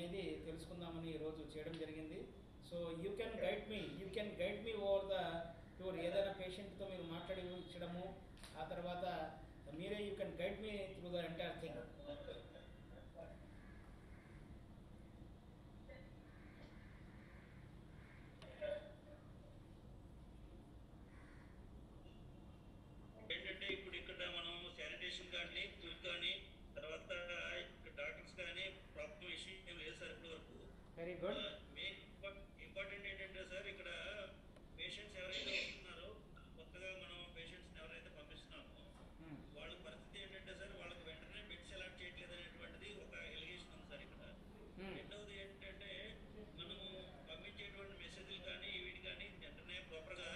అనేది తెలుసుకుందామని ఈరోజు చేయడం జరిగింది. So you can guide me over the your ఏదైనా పేషెంట్తో మీరు మాట్లాడి ఇచ్చడము, ఆ తర్వాత మీరే you can guide me through the entire thing. ఏంటంటే ఇప్పుడు ఇక్కడ మనం శానిటేషన్ కానీ ఫుడ్ కానీ తర్వాత డాక్టర్స్ కానీ ప్రాబ్లం ఇష్యూ ఏం లేదు సార్ ఇప్పటి వరకు. Very good. మెయిన్ ఇంపార్టెంట్ ఏంటంటే సార్ ఇక్కడ పేషెంట్స్ ఎవరైతే వస్తున్నారో కొత్తగా మనం పేషెంట్స్ ఎవరైతే పంపిస్తున్నామో వాళ్ళ పరిస్థితి ఏంటంటే సార్ వాళ్ళకి వెంటనే బెడ్స్ అలాట్ చేయట్లేదు అనేటువంటిది ఒక ఎలిగేషన్ ఉంది సార్ ఇక్కడ. రెండవది ఏంటంటే మనము పంపించేటువంటి మెసేజ్లు కానీ వీటి కానీ వెంటనే ప్రాపర్గా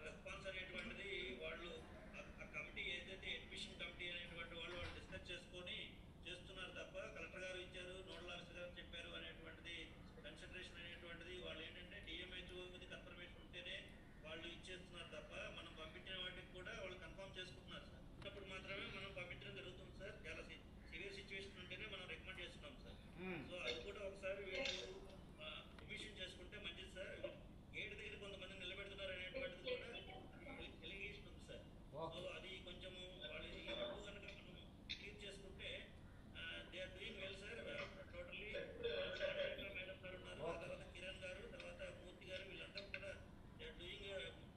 రెస్పాన్స్ అనేటువంటిది వాళ్ళు ఆ కమిటీ ఏదైతే అడ్మిషన్ కమిటీ అనేటువంటి వాళ్ళు డిస్కస్ చేసుకొని చేస్తున్నారు తప్ప కలెక్టర్ గారు ఇచ్చారు, నోడల్ ఆఫీసర్ గారు చెప్పారు అనేటువంటిది కన్సిడరేషన్ అనేటువంటిది వాళ్ళు ఏంటంటే డిఎంహెచ్ఓ కన్ఫర్మేషన్ ఉంటేనే వాళ్ళు ఇచ్చేస్తున్నారు తప్ప మనం పంపించిన వాటికి కూడా వాళ్ళు కన్ఫర్మ్ చేసుకుంటున్నారు సార్. అప్పుడు మాత్రమే మనం పంపించడం జరుగుతుంది సార్. చాలా సివియర్ సిచ్యువేషన్ ఉంటేనే మనం రికమెండ్ చేస్తున్నాం సార్. సో అది కూడా ఒకసారి వీళ్ళు రివిజన్ చేసుకుంటే మంచిది సార్. గేట్ దగ్గర కొంతమంది నిలబెడుతున్నారు అనేటువంటిది కూడా ఎలిగేషన్ ఉంది సార్. సో అది కొంచెము వాళ్ళు ఈ రెండు కనుక మనం క్లియర్ చేసుకుంటే they are doing well sir. Totally madam గారు ఉన్నారు, ఆ తర్వాత కిరణ్ గారు, తర్వాత మూర్తి గారు, వీళ్ళందరూ కూడా they are doing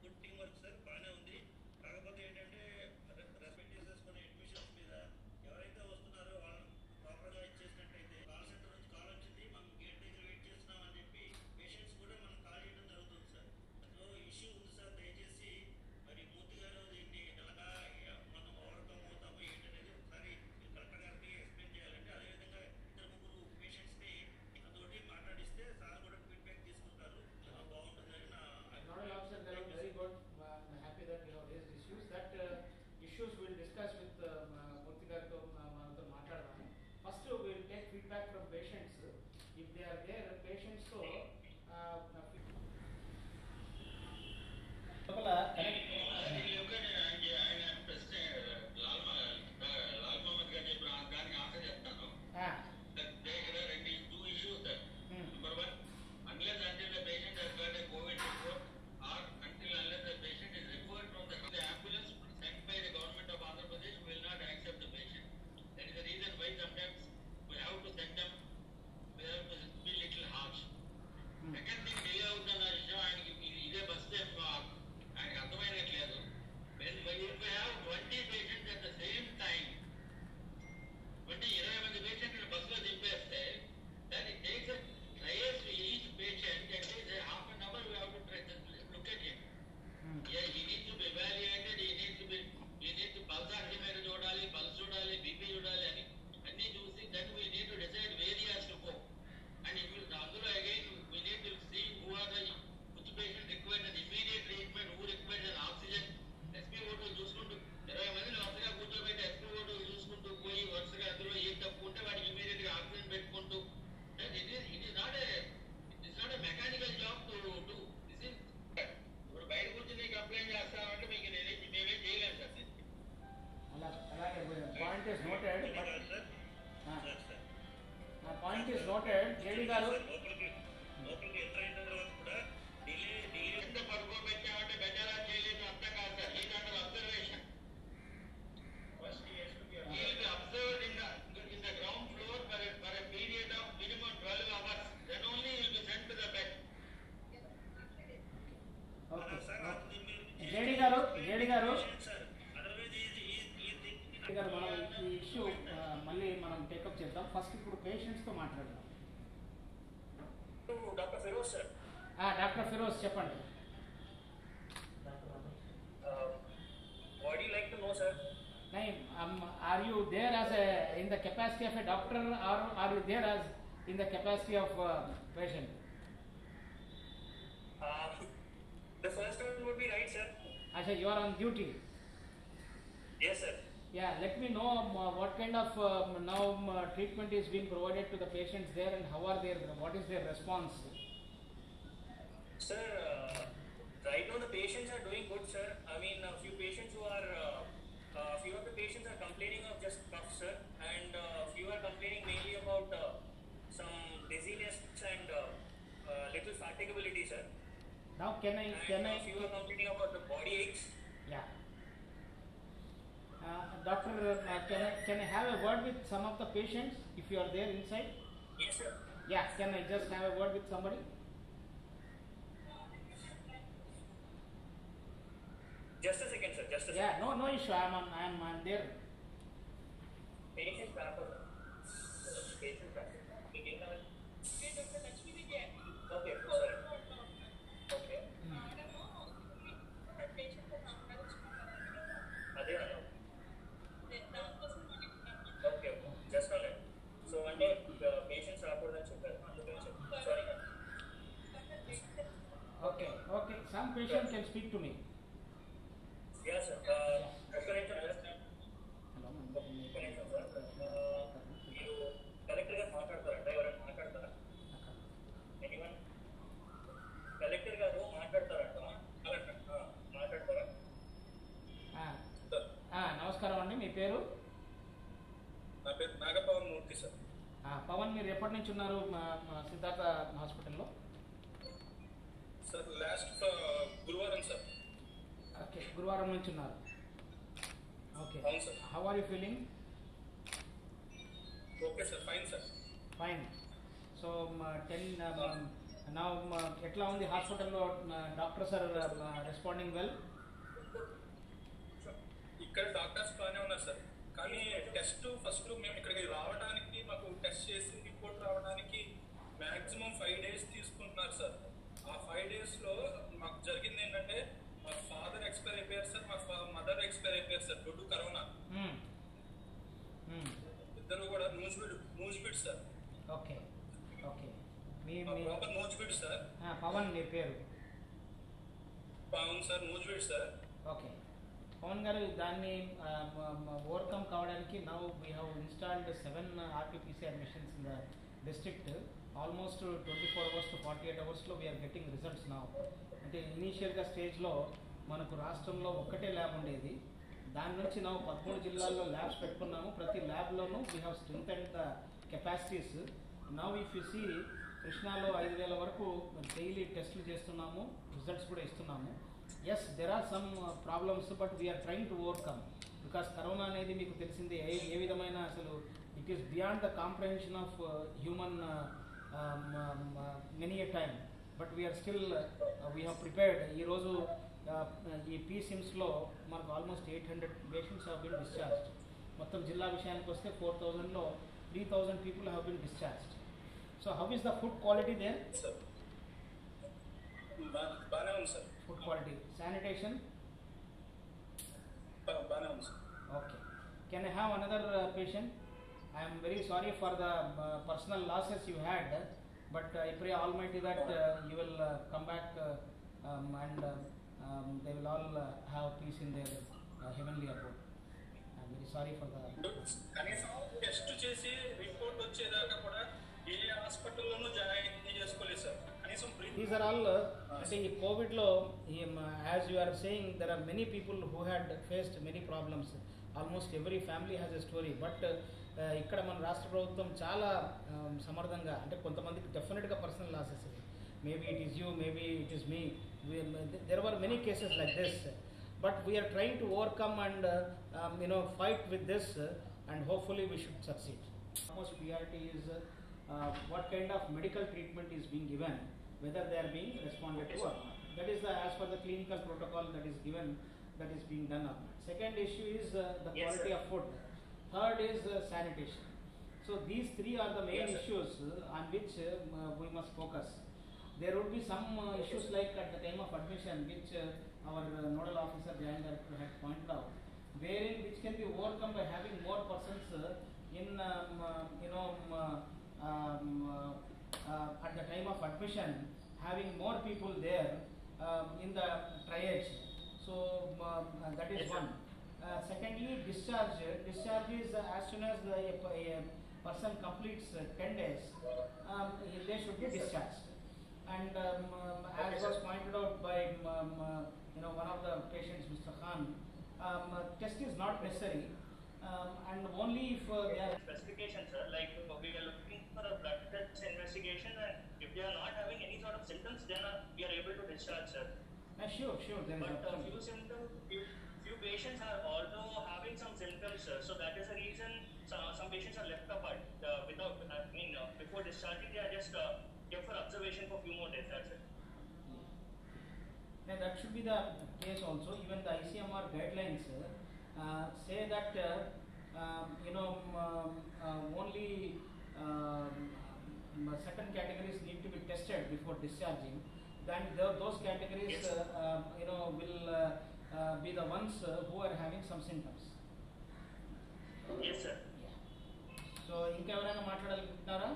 good team work sir. బాగానే ఉంది. కాకపోతే ఏంటంటే రెస్పెక్ట్ చేసేసుకునే అడ్మిషన్స్ మీద ఎవరైతే వస్తున్నారో వాళ్ళని ప్రాపర్గా ఇచ్చేసినట్టయితే కాల్ సెంటర్ నుంచి కాల్ వచ్చింది, మనం గేట్ దగ్గర వెయిట్ చేస్తున్నాం అని చెప్పి పేషెంట్స్ కూడా మనం కాల్ చేయడం జరుగుతుంది సార్. సో ఇష్యూ ఉంది సార్. దయచేసి మరి మూర్తి గారు దీన్ని ఎలాగా మనం ఓవర్కమ్ అవుతామో ఏంటనేది ఒకసారి కలెక్టర్ గారికి ఎక్స్ప్లెయిన్ చేయాలంటే, అదేవిధంగా ఇద్దరు ముగ్గురు పేషెంట్స్ని తోటి మాట్లాడిస్తే సార్ కూడా ఫీడ్బ్యాక్ తీసుకుంటారు, బాగుంటుందని నా. Nodal officer, very good. I'm happy that you have raised issues. That issues we'll discuss with Murthy garito manతో మాట్లాడదాము. First we'll take feedback from patients. If they are there, patients to Lal Mohammed గారు చెప్పిన దానికి answer చెప్తాను. two issues there. Number one, unless until the patient has got a COVID report or until unless the patient is referred from the ambulance sent by the government of Andhra Pradesh will not accept the patient. That is the reason why sometimes we have to send them, we have to be little harsh. Second thing, delay అవుతున్న విషయం ఆయనకి ఇదే bus ఆయనకి అర్థమైనట్లేదు. When we have 20 patients at the same time, 20 మంది పేషెంట్లు బస్సులో దింపేస్తే then it takes a triage to each patient. At least half an hour we have to look at him. Yeah, he needs to be evaluated, he needs to pulse oximeter చూడాలి, pulse చూడాలి, BP చూడాలి అని అన్ని చూసి then we need to decide where he has to go. And if you అందులో again we need to see who are the which patient requires an immediate treatment, who requires an oxygen. SpO2 చూసుకుంటూ 20 మందిని వరుసగా కూర్చోబెట్టి SpO2 చూసుకుంటూ పోయి వరుసగా అందులో ఏం తప్పు ఉంటే వాడికి ఇమీడియట్ గా ఆక్సిజన్ పెట్టుకుంటూ it is not a mechanical job to do. This is ఇప్పుడు బయట కూర్చొని కంప్లైంట్ చేస్తామంటే మీకు మేమేం చేయలేము సార్. అలాగే point is noted. Point is noted. JD గారు లోపలికి ఎంటర్ అయిన తర్వాత కూడా డిలే పడుకోబెట్టామంటే బెటర్ చేయలేదు అర్థం కాదు sir. Is under observation. First he will be observed in the ground floor for a period of minimum 12 hours. Then only he will be sent to the bed. JD గారు మనం ఈ issue మళ్ళీ మనం take up చేద్దాం. First ఇప్పుడు పేషెంట్స్తో మాట్లాడదాం. Doctor Feroz sir. Doctor Feroz చెప్పండి. What do you like to know, sir? Are you there as in the capacity of a doctor, or are you there as in the capacity of patient? The first one would be right, sir. Asha, you are on duty. Yes, sir. Yeah, let me know what kind of treatment is being provided to the patients there, and what is their response? Sir, right now the patients are doing good, sir. I mean, a few patients who are few of the patients are complaining of just cough, sir, and few are complaining mainly about some disease applicability, sir. Now And if you are complaining about the body aches, yeah. Doctor, can I have a word with some of the patients if you are there inside? yes, sir. Yeah, can I just have a word with somebody? Just a second, sir. Just a Yeah, second. no issue. I'm there. Patient transfer. Patient transfer. Okay, sorry. Okay. అదే అన్నా. Okay, just a minute. So అంటే patients రాకూడదని చెప్పారు అందుకని చెప్పారు. Sorry. Okay. Some patient can speak to me. Yes, sir. ఒక్క నిమిషం sir. Hello. ఒక్క నిమిషం sir. మీరు కలెక్టర్ గారు మాట్లాడతారంట ఎవరైనా మాట్లాడతారా? ఎనీవన్? కలెక్టర్ గారు మాట్లాడతారంట. మాట్లాడతారా? నమస్కారం అండి, మీ పేరు? నా పేరు నాగపవన్ మూర్తి సార్. పవన్, మీరు ఎప్పటి నుంచి ఉన్నారు సిద్ధార్థ హాస్పిటల్లో? సార్ లాస్ట్ గురువారం సార్. ఓకే, గురువారం నుంచి ఉన్నారు. ఓకే, అవును sir. How are you feeling? Okay sir, fine sir. Fine. So 10 నా ఎట్లా ఉంది హాస్పిటల్లో? Doctors are responding well? ఇక్కడ డాక్టర్స్ బాగానే ఉన్నారు సార్, కానీ టెస్ట్ ఫస్ట్ మేము ఇక్కడికి రావడానికి మాకు టెస్ట్ చేసి రిపోర్ట్ రావడానికి మ్యాక్సిమం 5 days తీసుకుంటున్నారు సార్. ఆ 5 daysలో మాకు జరిగింది ఏంటంటే మా ఫాదర్ ఎక్స్పైర్ అయిపోయారు సార్, మా మదర్ ఎక్స్పైర్ అయిపోయారు సార్ డ్యూ టు కరోనా. ఇద్దరు కూడా Nuzvid sir. Okay. Proper Nuzvid sir. Pavan మీ పేరు? అవును sir, Nuzvid sir. Okay Pavan garu, దాన్ని ఓవర్కమ్ కావడానికి now we have installed 7 RT-PCR machines in the district. Almost 24 hours to 48 hours we're getting results now. అంటే ఇనీషియల్గా స్టేజ్లో మనకు రాష్ట్రంలో ఒక్కటే ల్యాబ్ ఉండేది, దాని నుంచి ನಾವು 13 జిల్లాల్లో ల్యాబ్స్ పెట్టుకున్నాము. ప్రతి ల్యాబ్లోనూ we have strengthened the capacities. Now if you see కృష్ణాలో 5,000 వరకు డైలీ టెస్టులు చేస్తున్నాము, రిజల్ట్స్ కూడా ఇస్తున్నాము. Yes, there are some problems, but we're trying to overcome. Because corona అనేది మీకు తెలిసిందే, ఏ విధమైన అసలు it is beyond the comprehension of human many a time. But we're still we have prepared. ఈరోజు ఈ PSIMSలో మనకు almost 800 patients have been discharged. మొత్తం జిల్లా విషయానికి వస్తే 4,000లో 3,000 people have been discharged. So how is the food quality there? Sir బాగానే ఉంది సార్. ఫుడ్ క్వాలిటీ, శానిటేషన్ బాగానే ఉంది sir. Okay. Can I have another patient? I am very sorry for the personal losses you had, but I pray Almighty that you will come back and they will all have peace in their heavenly abode. I am very sorry for the... కనీసం test చేసి report వచ్చేదాకా కూడా ఏ హాస్పిటల్లోనూ join చేసుకోలేదు sir. కనీసం These are all అంటే ఈ కోవిడ్లో as you are saying, there are many people who had faced many problems. Almost every family has a story, but ఇక్కడ మన రాష్ట్ర ప్రభుత్వం చాలా సమర్థంగా, అంటే కొంతమందికి డెఫినెట్గా personal losses, maybe it is you, maybe it is me, there were many cases like this, but we're trying to overcome and fight with this and hopefully we should succeed. Most priority is what kind of medical treatment is being given, whether they are being responded to or not. That is as per the clinical protocol that is given, that is being done. Second issue is the quality of food. Third is sanitation. So these three are the main issues on which we must focus. There would be some issues like at the time of admission, which our nodal officer, Jain Director, had pointed out, wherein which can be overcome by having more persons in at the time of admission, having more people there in the triage. So that is one. Secondly, discharge is as soon as a person completes 10 days, they should be discharged. And as was pointed out by one of the patients, Mr. Khan, test is not necessary, and only if they are specifications, sir, like we are looking for a blood test investigation, and if they are not having any sort of symptoms, then we are able to discharge, sir. Sure, there is But option. few symptoms, few patients are also having some symptoms, sir. So that is the reason some patients are left apart before discharging. They are just kept for observation for few more days. That's it. Yeah, that should be the case also. Even the ICMR guidelines say that only certain categories need to be tested before discharging. Then those categories Yes. will be the ones who are having some symptoms. Yes, sir. Yeah. So ఇంకెవరైనా మాట్లాడాలనుకుంటున్నారా?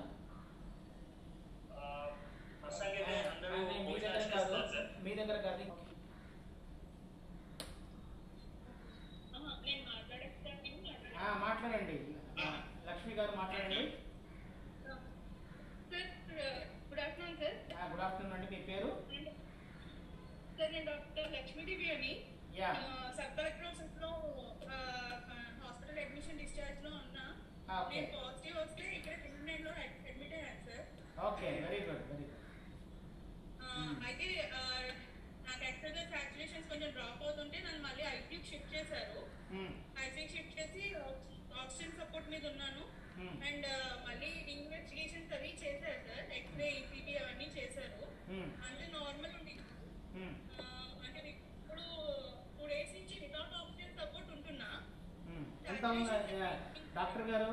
ప్రస్తుతానికైతే అందరూ మీ దగ్గర discharge కాదు, చేస్తారు, sir. మీ దగ్గర కాదు. నేను మాట్లాడేస్తాను. మాట్లాడండి, లక్ష్మి గారు మాట్లాడండి. Sir good afternoon sir. Good afternoon అండి, మీ పేరు? సార్ నేను డాక్టర్ లక్ష్మీదేవి అని Yeah. సబ్ కలెక్టర్ ఆఫీస్ లో హాస్పిటల్ అడ్మిషన్ డిశ్చార్జ్ లో ఉన్నా. Okay. నేను పాజిటివ్ వస్తే ఇక్కడ 29 లో అడ్మిట్ అయ్యాను సార్. Okay, very good. అయితే నాకు యాక్చువల్గా సాచురేషన్స్ కొంచెం డ్రాప్ అవుతుంటే నన్ను మళ్ళీ ఐసీయూకి షిఫ్ట్ చేశారు. ఐసీయూకి షిఫ్ట్ చేసి ఆక్సిజన్ సపోర్ట్ మీద ఉన్నాను. అండ్ మళ్ళీ ఇన్వెస్టిగేషన్స్ అవి చేశారు సార్. ఎక్స్రే, ఈసీజీ అవన్నీ చేశారు. అంటే నార్మల్ ఉంది. అంటే ఇప్పుడు 2 days నుంచి వితౌట్ ఆక్సిజన్ సపోర్ట్ ఉంటున్నా. ఎంత ఉంది డాక్టర్ గారు?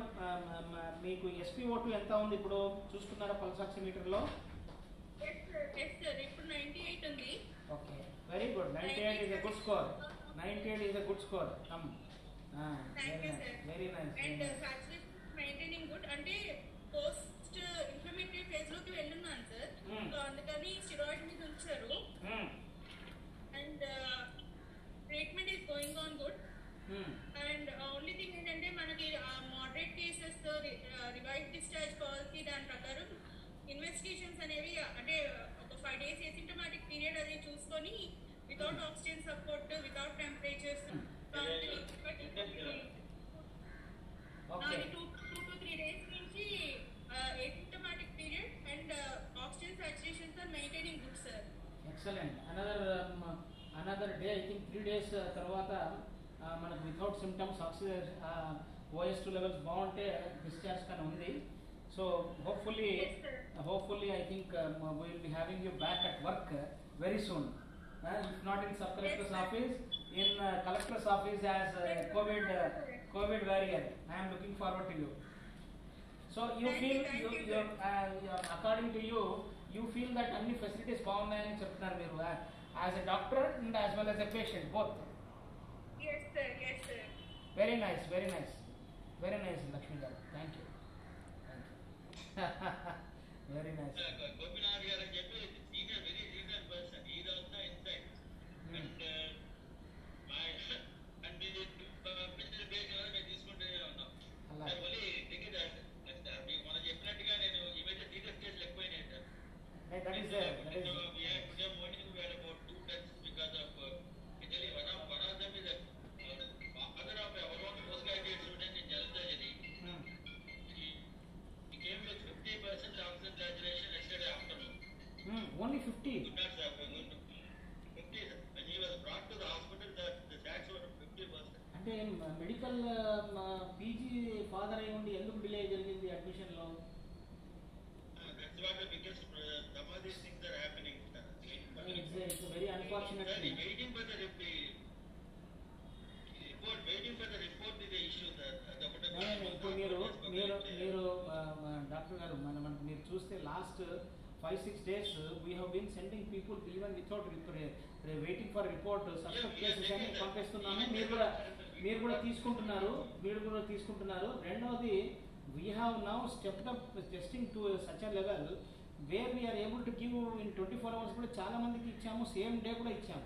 మీకు SpO2 ఎంత ఉంది ఇప్పుడు? చూసుకున్నారా పల్స్ ఆక్సిమీటర్లో? ఎస్ సార్, ఇప్పుడు 98 ఉంది. Okay, very good. 98 is a good score. 98 is a good score. Thank you sir. Very nice. And saturation maintaining good. అంటే పోస్ట్ ఇన్ఫ్లమేటరీ ఫేజ్ లోకి వెళ్ళున్నాను సార్. సో అందుకని స్టెరాయిడ్ మీద ఉంచారు. And treatment is going on good. And only thing ఏంటంటే మనకి moderate cases revise discharge policy దాని ప్రకారం investigations అనేవి అంటే ఒక 5 days ఎసిమ్టమాటిక్ పీరియడ్ అది చూసుకొని without oxygen support, without temperatures నాది 2 to 3 days నుంచి asymptomatic period and oxygen saturations are maintaining good sir. Excellent. Another day, I think 3 days తర్వాత మనకు without symptoms oxygen OS2 levels బాగుంటే డిశ్చార్జ్ కానీ ఉంది. సో hopefully I think we will be having you back at work very soon. If not in sub collector's office, in collector's office as COVID warrior. I am looking forward to you. So you feel according to you feel that అన్ని facilities బాగున్నాయని చెప్తున్నారు మీరు as a doctor and as well as a patient both. Yes sir. Very nice Lakshmi garu. Thank you. Very nice. Gopinath గారు అని చెప్పి very senior person. ఈ రోజు insight and business base మేము తీసుకుంటూనే ఉన్నాం. ఓన్లీ టికెట్ మనం చెప్పినట్టుగా నేను ఈ మధ్య సీరియస్ కేసులు ఎక్కువైనాయి sir. That is there. Today morning we had about 2 deaths because of actually one of them is father of our own postgraduate student in general surgery. He came with 50% oxygen saturation yesterday afternoon. Only 50. Could not survive. 50. When he was brought to the hospital, the stats were 50%. అంటే medical PG father అయి ఉండి ఎందుకు delay జరిగింది admission లో? That's what the biggest some of these things are happening. It's very unfortunate. Waiting for the report is the issue, sir. ఇప్పుడు మీరు doctor గారు మనకు మీరు చూస్తే last 5-6 days we have been sending people even without waiting for report suspect cases అని పంపిస్తున్నాము. మీరు కూడా తీసుకుంటున్నారు. రెండవది, we have now stepped up testing to such a level where we are able to give in 24 hours కూడా చాలా మందికి ఇచ్చాము, సేమ్ డే కూడా ఇచ్చాము.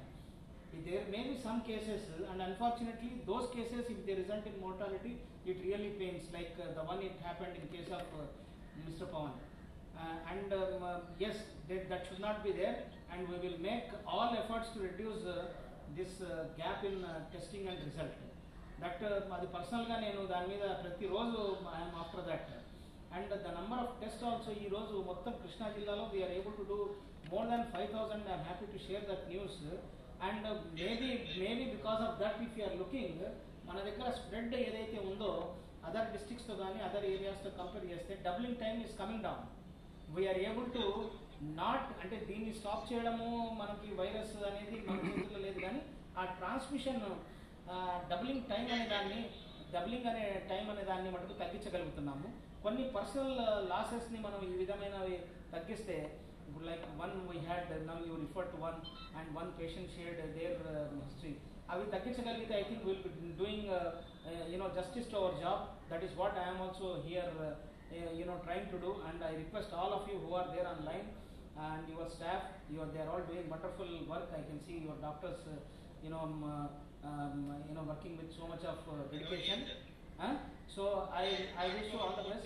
There may be some cases and unfortunately those cases, if they result in mortality, it really pains, like the one it happened in case of Mr. Pawan. Yes, that should not be there, and we will make all efforts to reduce this gap in testing and result. That అది పర్సనల్గా నేను దాని మీద ప్రతిరోజు I'm after that. And the number of test also ఈ రోజు మొత్తం కృష్ణా జిల్లాలో we're able to do more than 5,000. I am happy to share that news. And maybe because of that, if you are looking, మన దగ్గర spread ఏదైతే ఉందో other డిస్ట్రిక్ట్స్తో కానీ అదర్ ఏరియాస్తో కంపేర్ చేస్తే doubling time is coming down. We're able to not, అంటే దీన్ని స్టాప్ చేయడము మనకి వైరస్ అనేది మన చేతుల్లో లేదు, కానీ ఆ ట్రాన్స్మిషన్ డబ్లింగ్ టైం అనే దాన్ని మటుకు తగ్గించగలుగుతున్నాము. కొన్ని పర్సనల్ లాసెస్ని మనం ఈ విధమైనవి తగ్గిస్తే, ఇప్పుడు like one we had, now you refer to one and one patient shared their history, అవి తగ్గించగలిగితే I think will be doing justice to our job. That is what I am also here trying to do, and I request all of you who are there online and your staff, they are all doing wonderful work. I can see your doctors working with so much of dedication. So I wish you all the best.